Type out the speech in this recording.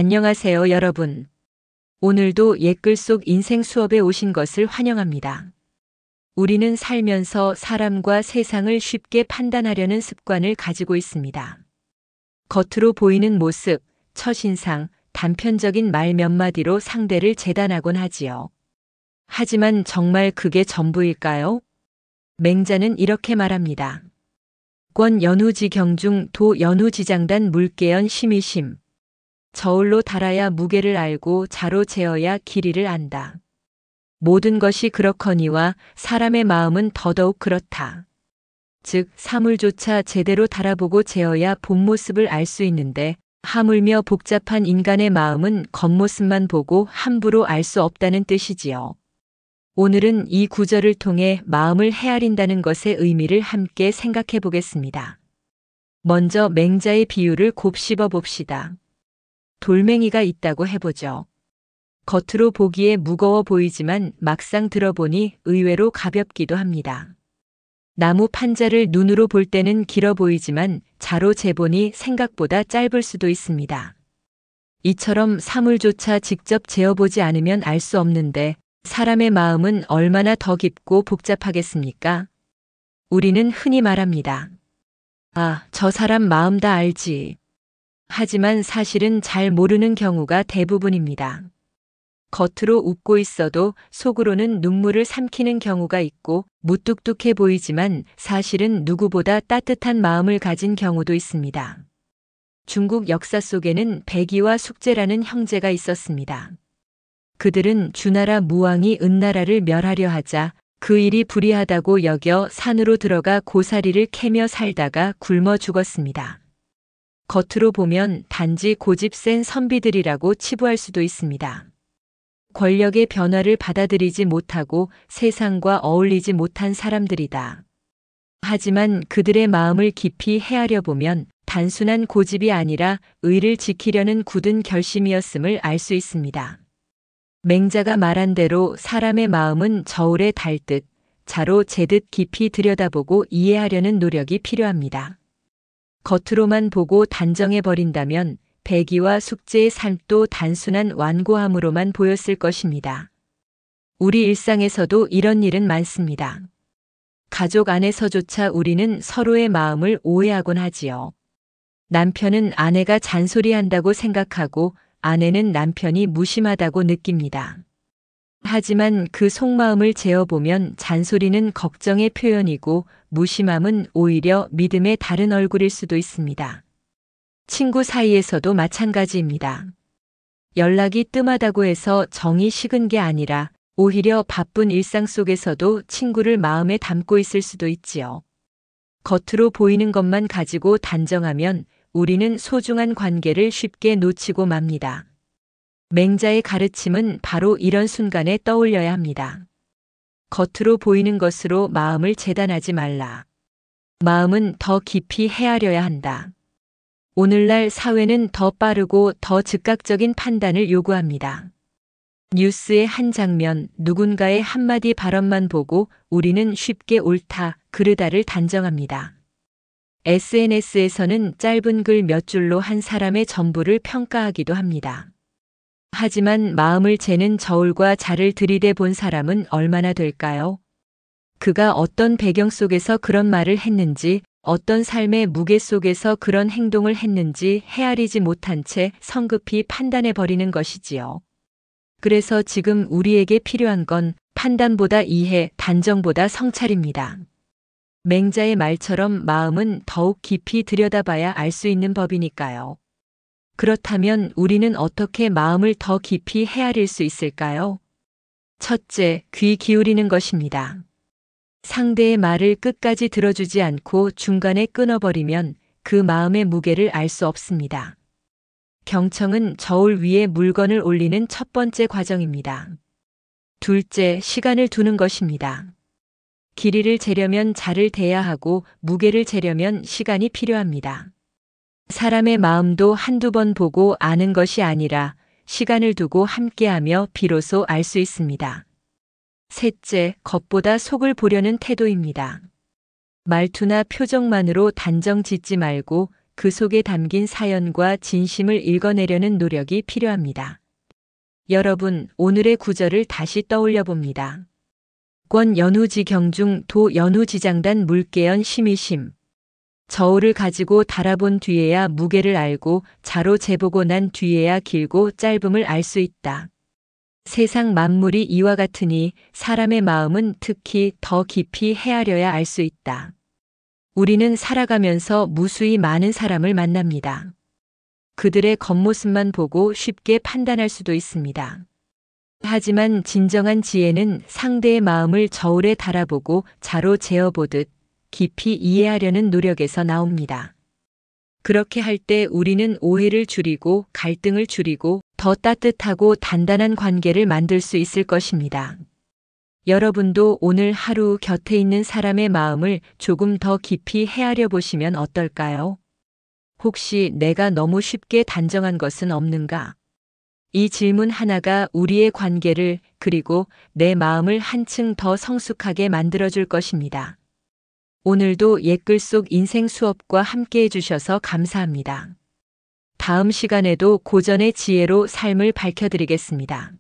안녕하세요, 여러분. 오늘도 옛글 속 인생 수업에 오신 것을 환영합니다. 우리는 살면서 사람과 세상을 쉽게 판단하려는 습관을 가지고 있습니다. 겉으로 보이는 모습, 첫인상, 단편적인 말 몇 마디로 상대를 재단하곤 하지요. 하지만 정말 그게 전부일까요? 맹자는 이렇게 말합니다. 권 연후지경중 도 연후지장단 물개연 심이심. 저울로 달아야 무게를 알고 자로 재어야 길이를 안다. 모든 것이 그렇거니와 사람의 마음은 더더욱 그렇다. 즉 사물조차 제대로 달아보고 재어야 본 모습을 알 수 있는데 하물며 복잡한 인간의 마음은 겉모습만 보고 함부로 알 수 없다는 뜻이지요. 오늘은 이 구절을 통해 마음을 헤아린다는 것의 의미를 함께 생각해 보겠습니다. 먼저 맹자의 비유를 곱씹어 봅시다. 돌멩이가 있다고 해보죠. 겉으로 보기에 무거워 보이지만 막상 들어보니 의외로 가볍기도 합니다. 나무 판자를 눈으로 볼 때는 길어 보이지만 자로 재보니 생각보다 짧을 수도 있습니다. 이처럼 사물조차 직접 재어보지 않으면 알 수 없는데 사람의 마음은 얼마나 더 깊고 복잡하겠습니까? 우리는 흔히 말합니다. 아, 저 사람 마음 다 알지. 하지만 사실은 잘 모르는 경우가 대부분입니다. 겉으로 웃고 있어도 속으로는 눈물을 삼키는 경우가 있고 무뚝뚝해 보이지만 사실은 누구보다 따뜻한 마음을 가진 경우도 있습니다. 중국 역사 속에는 백이와 숙제라는 형제가 있었습니다. 그들은 주나라 무왕이 은나라를 멸하려 하자 그 일이 불의하다고 여겨 산으로 들어가 고사리를 캐며 살다가 굶어 죽었습니다. 겉으로 보면 단지 고집 센 선비들이라고 치부할 수도 있습니다. 권력의 변화를 받아들이지 못하고 세상과 어울리지 못한 사람들이다. 하지만 그들의 마음을 깊이 헤아려 보면 단순한 고집이 아니라 의를 지키려는 굳은 결심이었음을 알 수 있습니다. 맹자가 말한 대로 사람의 마음은 저울에 달듯 자로 재듯 깊이 들여다보고 이해하려는 노력이 필요합니다. 겉으로만 보고 단정해 버린다면 백이와 숙제의 삶도 단순한 완고함으로만 보였을 것입니다. 우리 일상에서도 이런 일은 많습니다. 가족 안에서조차 우리는 서로의 마음을 오해하곤 하지요. 남편은 아내가 잔소리한다고 생각하고 아내는 남편이 무심하다고 느낍니다. 하지만 그 속마음을 재어보면 잔소리는 걱정의 표현이고 무심함은 오히려 믿음의 다른 얼굴일 수도 있습니다. 친구 사이에서도 마찬가지입니다. 연락이 뜸하다고 해서 정이 식은 게 아니라 오히려 바쁜 일상 속에서도 친구를 마음에 담고 있을 수도 있지요. 겉으로 보이는 것만 가지고 단정하면 우리는 소중한 관계를 쉽게 놓치고 맙니다. 맹자의 가르침은 바로 이런 순간에 떠올려야 합니다. 겉으로 보이는 것으로 마음을 재단하지 말라. 마음은 더 깊이 헤아려야 한다. 오늘날 사회는 더 빠르고 더 즉각적인 판단을 요구합니다. 뉴스의 한 장면, 누군가의 한마디 발언만 보고 우리는 쉽게 옳다, 그르다를 단정합니다. SNS에서는 짧은 글 몇 줄로 한 사람의 전부를 평가하기도 합니다. 하지만 마음을 재는 저울과 자를 들이대 본 사람은 얼마나 될까요? 그가 어떤 배경 속에서 그런 말을 했는지, 어떤 삶의 무게 속에서 그런 행동을 했는지 헤아리지 못한 채 성급히 판단해버리는 것이지요. 그래서 지금 우리에게 필요한 건 판단보다 이해, 단정보다 성찰입니다. 맹자의 말처럼 마음은 더욱 깊이 들여다봐야 알 수 있는 법이니까요. 그렇다면 우리는 어떻게 마음을 더 깊이 헤아릴 수 있을까요? 첫째, 귀 기울이는 것입니다. 상대의 말을 끝까지 들어주지 않고 중간에 끊어버리면 그 마음의 무게를 알 수 없습니다. 경청은 저울 위에 물건을 올리는 첫 번째 과정입니다. 둘째, 시간을 두는 것입니다. 길이를 재려면 자를 대야 하고 무게를 재려면 시간이 필요합니다. 사람의 마음도 한두 번 보고 아는 것이 아니라 시간을 두고 함께하며 비로소 알 수 있습니다. 셋째, 겉보다 속을 보려는 태도입니다. 말투나 표정만으로 단정 짓지 말고 그 속에 담긴 사연과 진심을 읽어내려는 노력이 필요합니다. 여러분, 오늘의 구절을 다시 떠올려 봅니다. 권 연후지경 중 도 연후지장단 물개연 심이심. 저울을 가지고 달아본 뒤에야 무게를 알고 자로 재보고 난 뒤에야 길고 짧음을 알 수 있다. 세상 만물이 이와 같으니 사람의 마음은 특히 더 깊이 헤아려야 알 수 있다. 우리는 살아가면서 무수히 많은 사람을 만납니다. 그들의 겉모습만 보고 쉽게 판단할 수도 있습니다. 하지만 진정한 지혜는 상대의 마음을 저울에 달아보고 자로 재어보듯 깊이 이해하려는 노력에서 나옵니다. 그렇게 할 때 우리는 오해를 줄이고 갈등을 줄이고 더 따뜻하고 단단한 관계를 만들 수 있을 것입니다. 여러분도 오늘 하루 곁에 있는 사람의 마음을 조금 더 깊이 헤아려 보시면 어떨까요? 혹시 내가 너무 쉽게 단정한 것은 없는가? 이 질문 하나가 우리의 관계를 그리고 내 마음을 한층 더 성숙하게 만들어줄 것입니다. 오늘도 옛글 속 인생 수업과 함께 해주셔서 감사합니다. 다음 시간에도 고전의 지혜로 삶을 밝혀드리겠습니다.